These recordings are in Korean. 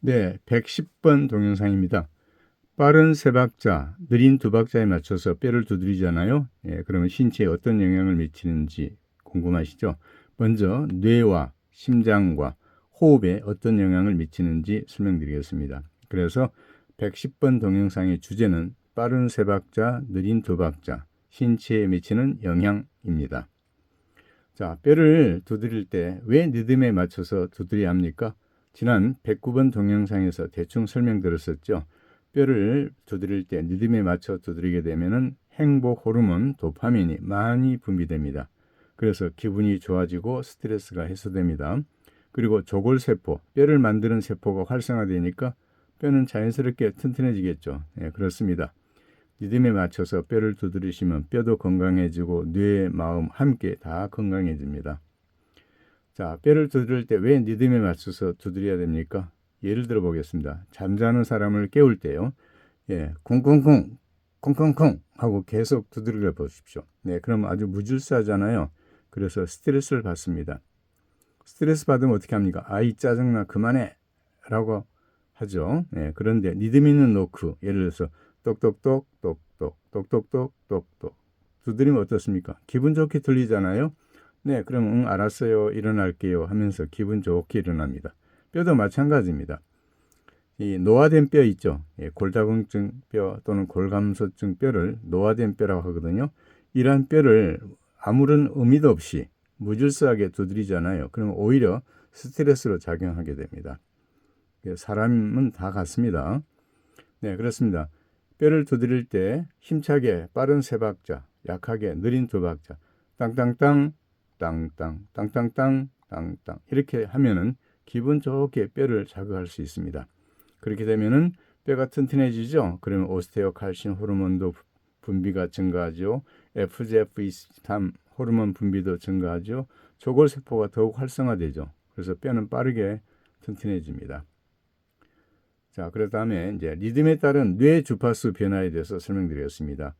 네, 110번 동영상입니다. 빠른 세 박자, 느린 두 박자에 맞춰서 뼈를 두드리잖아요. 그러면 신체에 어떤 영향을 미치는지 궁금하시죠? 먼저 뇌와 심장과 호흡에 어떤 영향을 미치는지 설명드리겠습니다. 그래서 110번 동영상의 주제는 빠른 세 박자, 느린 두 박자, 신체에 미치는 영향입니다. 자, 뼈를 두드릴 때 왜 리듬에 맞춰서 두드려야 합니까? 지난 109번 동영상에서 대충 설명드렸었죠. 뼈를 두드릴 때 리듬에 맞춰 두드리게 되면은 행복 호르몬 도파민이 많이 분비됩니다. 그래서 기분이 좋아지고 스트레스가 해소됩니다. 그리고 조골세포, 뼈를 만드는 세포가 활성화되니까 뼈는 자연스럽게 튼튼해지겠죠. 그렇습니다. 리듬에 맞춰서 뼈를 두드리시면 뼈도 건강해지고 뇌, 마음 함께 다 건강해집니다. 자, 뼈를 두드릴 때 왜 리듬에 맞춰서 두드려야 됩니까? 예를 들어 보겠습니다. 잠자는 사람을 깨울 때요. 쿵쿵쿵, 쿵쿵쿵 하고 계속 두드려 보십시오. 그럼 아주 무질서하잖아요. 그래서 스트레스를 받습니다. 스트레스 받으면 어떻게 합니까? 아이 짜증나 그만해 라고 하죠. 그런데 리듬 있는 노크, 예를 들어서 똑똑똑 똑똑 똑똑똑 똑똑 두드리면 어떻습니까? 기분 좋게 들리잖아요. 그럼 응 알았어요 일어날게요 하면서 기분 좋게 일어납니다. 뼈도 마찬가지입니다. 이 노화된 뼈 있죠. 골다공증 뼈 또는 골감소증 뼈를 노화된 뼈라고 하거든요. 이러한 뼈를 아무런 의미도 없이 무질서하게 두드리잖아요. 그러면 오히려 스트레스로 작용하게 됩니다. 사람은 다 같습니다. 그렇습니다. 뼈를 두드릴 때 힘차게 빠른 세 박자, 약하게 느린 두 박자, 땅땅땅, 땅땅, 땅땅땅, 땅땅 이렇게 하면은 기분 좋게 뼈를 자극할 수 있습니다. 그렇게 되면은 뼈가 튼튼해지죠. 그러면 오스테오칼신 호르몬도 분비가 증가하죠. FGF23 호르몬 분비도 증가하죠. 조골세포가 더욱 활성화되죠. 그래서 뼈는 빠르게 튼튼해집니다. 자, 그 다음에 이제 리듬에 따른 뇌 주파수 변화에 대해서 설명드리겠습니다.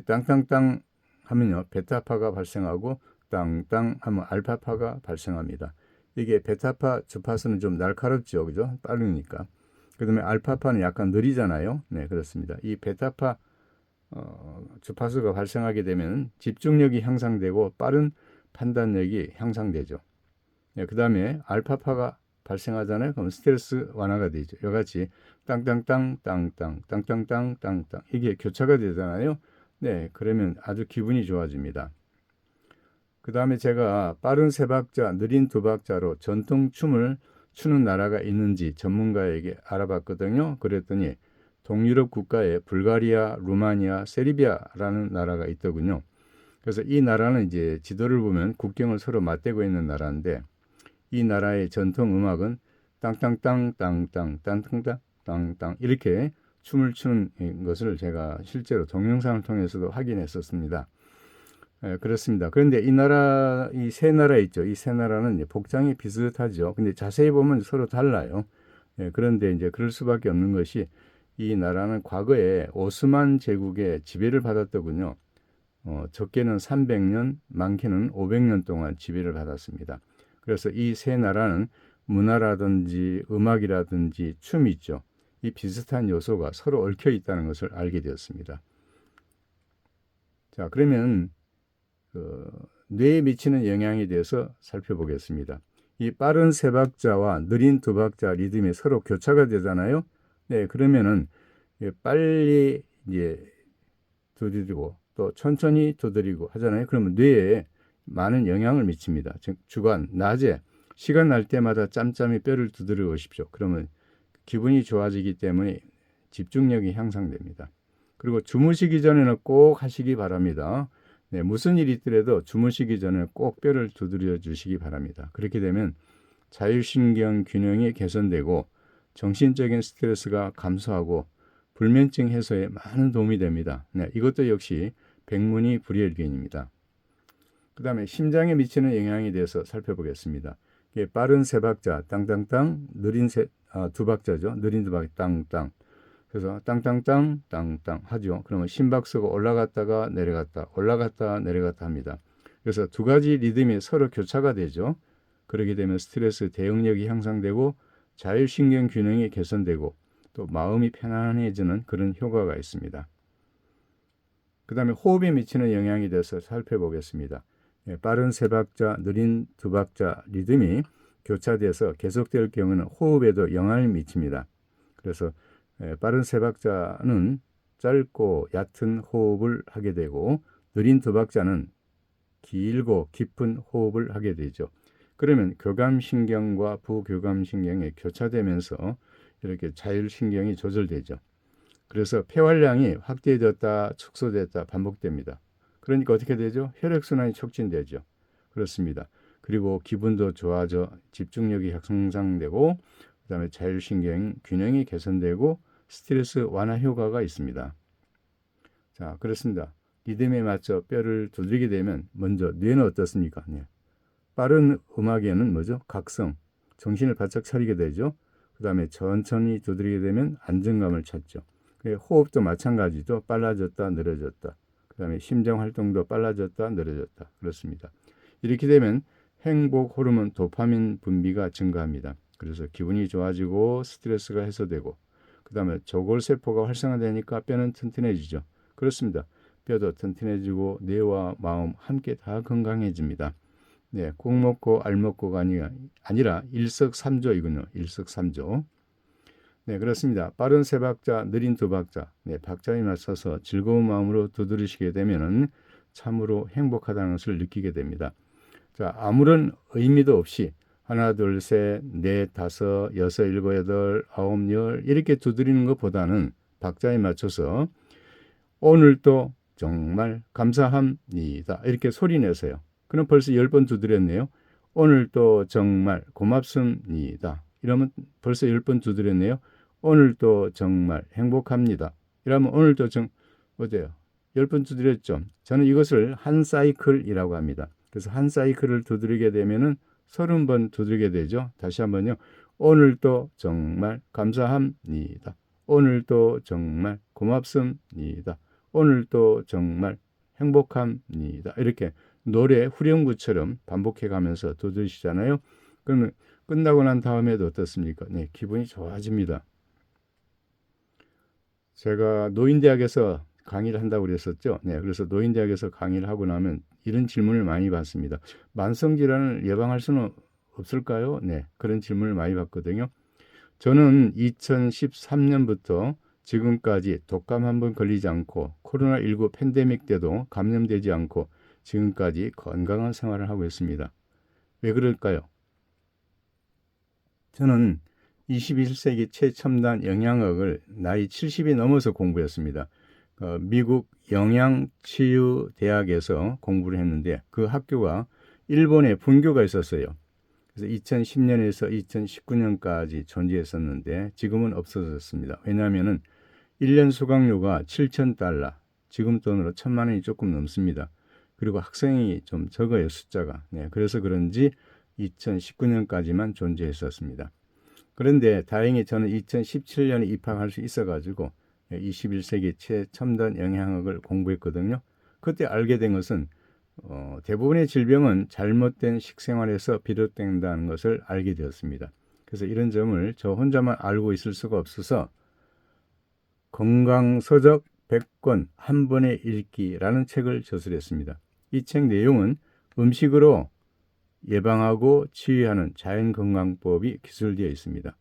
땅땅땅 하면요, 베타파가 발생하고 땅땅 하면 알파파가 발생합니다. 이게 베타파 주파수는 좀 날카롭죠, 그죠? 빠르니까. 그 다음에 알파파는 약간 느리잖아요. 그렇습니다. 이 베타파 주파수가 발생하게 되면 집중력이 향상되고 빠른 판단력이 향상되죠. 그 다음에 알파파가 발생하잖아요. 그럼 스트레스 완화가 되죠. 이같이 땅땅땅 땅땅 땅땅땅 땅땅 이게 교차가 되잖아요. 그러면 아주 기분이 좋아집니다. 그 다음에 제가 빠른 세 박자, 느린 두 박자로 전통 춤을 추는 나라가 있는지 전문가에게 알아봤거든요. 그랬더니 동유럽 국가에 불가리아, 루마니아, 세르비아라는 나라가 있더군요. 그래서 이 나라는 이제 지도를 보면 국경을 서로 맞대고 있는 나라인데 이 나라의 전통 음악은 땅땅땅 땅땅 땅땅땅 땅땅 이렇게 춤을 추는 것을 제가 실제로 동영상을 통해서도 확인했었습니다. 그렇습니다. 그런데 이 세 나라 있죠. 이 세 나라는 복장이 비슷하죠. 근데 자세히 보면 서로 달라요. 그런데 이제 그럴 수밖에 없는 것이 이 나라는 과거에 오스만 제국의 지배를 받았더군요. 적게는 300년, 많게는 500년 동안 지배를 받았습니다. 그래서 이 세 나라는 문화라든지 음악이라든지 춤 있죠. 이 비슷한 요소가 서로 얽혀 있다는 것을 알게 되었습니다. 자, 그러면 뇌에 미치는 영향에 대해서 살펴보겠습니다. 이 빠른 세 박자와 느린 두 박자 리듬이 서로 교차가 되잖아요. 그러면은 빨리 이제 두드리고 또 천천히 두드리고 하잖아요. 그러면 뇌에 많은 영향을 미칩니다. 즉 주간, 낮에 시간 날 때마다 짬짬이 뼈를 두드려 보십시오. 그러면 기분이 좋아지기 때문에 집중력이 향상됩니다. 그리고 주무시기 전에는 꼭 하시기 바랍니다. 무슨 일이 있더라도 주무시기 전에 꼭 뼈를 두드려 주시기 바랍니다. 그렇게 되면 자율신경 균형이 개선되고 정신적인 스트레스가 감소하고 불면증 해소에 많은 도움이 됩니다. 이것도 역시 백문이 불여일견입니다. 그 다음에 심장에 미치는 영향에 대해서 살펴보겠습니다. 빠른 세 박자 땅땅땅, 느린 두 박자죠. 느린 두 박자 땅땅. 그래서 땅땅땅 땅땅 하죠. 그러면 심박수가 올라갔다가 내려갔다 합니다. 그래서 두 가지 리듬이 서로 교차가 되죠. 그렇게 되면 스트레스 대응력이 향상되고 자율신경 균형이 개선되고 또 마음이 편안해지는 그런 효과가 있습니다. 그 다음에 호흡에 미치는 영향에 대해서 살펴보겠습니다. 빠른 세 박자, 느린 두 박자 리듬이 교차돼서 계속될 경우는 호흡에도 영향을 미칩니다. 그래서 빠른 세 박자는 짧고 얕은 호흡을 하게 되고 느린 두 박자는 길고 깊은 호흡을 하게 되죠. 그러면 교감신경과 부교감신경이 교차되면서 이렇게 자율신경이 조절되죠. 그래서 폐활량이 확대되었다 축소됐다 반복됩니다. 그러니까 어떻게 되죠? 혈액순환이 촉진되죠. 그렇습니다. 그리고 기분도 좋아져 집중력이 향상되고 그 다음에 자율신경 균형이 개선되고 스트레스 완화 효과가 있습니다. 자, 그렇습니다. 리듬에 맞춰 뼈를 두드리게 되면 먼저 뇌는 어떻습니까? 네. 빠른 음악에는 뭐죠? 각성, 정신을 바짝 차리게 되죠. 그 다음에 천천히 두드리게 되면 안정감을 찾죠. 호흡도 마찬가지죠. 빨라졌다 느려졌다. 그 다음에 심장 활동도 빨라졌다 느려졌다. 그렇습니다. 이렇게 되면 행복 호르몬 도파민 분비가 증가합니다. 그래서 기분이 좋아지고 스트레스가 해소되고 그 다음에 저골세포가 활성화되니까 뼈는 튼튼해지죠. 그렇습니다. 뼈도 튼튼해지고 뇌와 마음 함께 다 건강해집니다. 네, 꼭 먹고 알 먹고가 아니라 일석삼조이군요. 일석삼조. 네, 그렇습니다. 빠른 세 박자, 느린 두 박자, 네, 박자에 맞춰서 즐거운 마음으로 두드리시게 되면은 참으로 행복하다는 것을 느끼게 됩니다. 자, 아무런 의미도 없이 하나, 둘, 셋, 넷, 다섯, 여섯, 일곱, 여덟, 아홉, 열 이렇게 두드리는 것보다는 박자에 맞춰서 오늘도 정말 감사합니다. 이렇게 소리 내세요. 그럼 벌써 10번 두드렸네요. 오늘도 정말 고맙습니다. 이러면 벌써 10번 두드렸네요. 오늘도 정말 행복합니다. 이러면 오늘도 어때요? 10번 두드렸죠. 저는 이것을 한 사이클이라고 합니다. 그래서 한 사이클을 두드리게 되면은 30번 두드리게 되죠. 다시 한번요. 오늘도 정말 감사합니다. 오늘도 정말 고맙습니다. 오늘도 정말 행복합니다. 이렇게 노래 후렴구처럼 반복해 가면서 두드리시잖아요. 그러면 끝나고 난 다음에도 어떻습니까? 네, 기분이 좋아집니다. 제가 노인대학에서 강의를 한다고 그랬었죠. 네, 그래서 노인대학에서 강의를 하고 나면 이런 질문을 많이 받습니다. 만성질환을 예방할 수는 없을까요? 네, 그런 질문을 많이 받거든요. 저는 2013년부터 지금까지 독감 한 번 걸리지 않고 코로나19 팬데믹 때도 감염되지 않고 지금까지 건강한 생활을 하고 있습니다. 왜 그럴까요? 저는 21세기 최첨단 영양학을 나이 70이 넘어서 공부했습니다. 미국 영양치유대학에서 공부를 했는데 그 학교가 일본에 분교가 있었어요. 그래서 2010년에서 2019년까지 존재했었는데 지금은 없어졌습니다. 왜냐하면 1년 수강료가 $7,000, 지금 돈으로 1,000만 원이 조금 넘습니다. 그리고 학생이 좀 적어요, 숫자가. 네, 그래서 그런지 2019년까지만 존재했었습니다. 그런데 다행히 저는 2017년에 입학할 수 있어가지고 21세기 최첨단 영양학을 공부했거든요. 그때 알게 된 것은 대부분의 질병은 잘못된 식생활에서 비롯된다는 것을 알게 되었습니다. 그래서 이런 점을 저 혼자만 알고 있을 수가 없어서 건강서적 100권 한 번에 읽기라는 책을 저술했습니다. 이 책 내용은 음식으로 예방하고 치유하는 자연건강법이 기술되어 있습니다.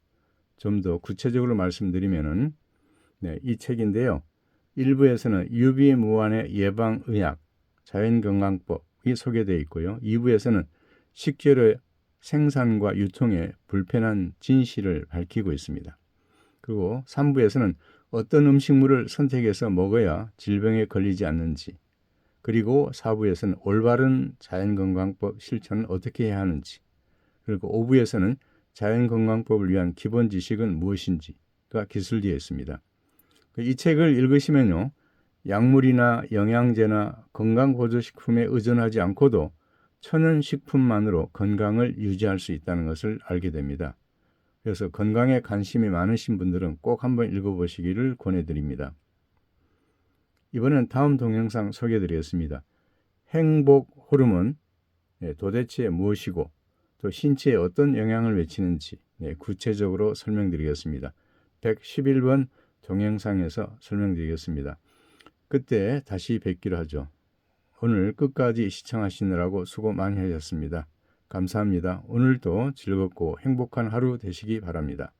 좀 더 구체적으로 말씀드리면은 이 책인데요. 1부에서는 유비무환의 예방의학, 자연건강법이 소개되어 있고요. 2부에서는 식재료 생산과 유통의 불편한 진실을 밝히고 있습니다. 그리고 3부에서는 어떤 음식물을 선택해서 먹어야 질병에 걸리지 않는지, 그리고 4부에서는 올바른 자연건강법 실천을 어떻게 해야 하는지, 그리고 5부에서는 자연건강법을 위한 기본 지식은 무엇인지가 기술되어 있습니다. 이 책을 읽으시면요, 약물이나 영양제나 건강보조식품에 의존하지 않고도 천연식품만으로 건강을 유지할 수 있다는 것을 알게 됩니다. 그래서 건강에 관심이 많으신 분들은 꼭 한번 읽어보시기를 권해드립니다. 이번엔 다음 동영상 소개해드리겠습니다. 행복 호르몬 도대체 무엇이고 또 신체에 어떤 영향을 미치는지 구체적으로 설명드리겠습니다. 111번 동영상에서 설명드리겠습니다. 그때 다시 뵙기로 하죠. 오늘 끝까지 시청하시느라고 수고 많이 하셨습니다. 감사합니다. 오늘도 즐겁고 행복한 하루 되시기 바랍니다.